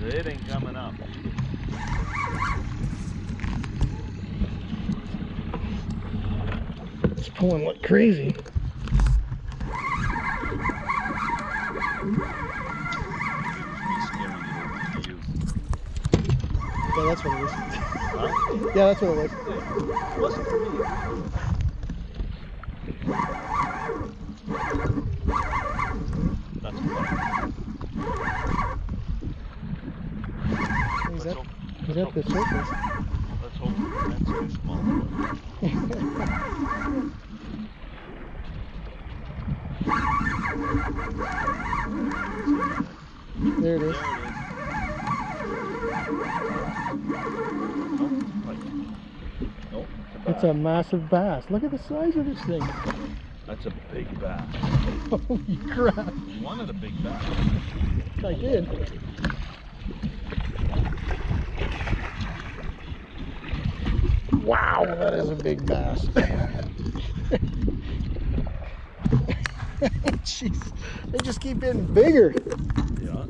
It ain't coming up. It's pulling like crazy. Yeah, that's what it is. Huh? Yeah, that's what it was. It wasn't for me. That's fine. Is that the surface? Let's hope that's too small. There it is. There it is. Nope. It's a massive bass. Look at the size of this thing. That's a big bass. Holy crap. You wanted a big bass. I did. Wow, that is a big bass. Jeez, they just keep getting bigger. Yeah.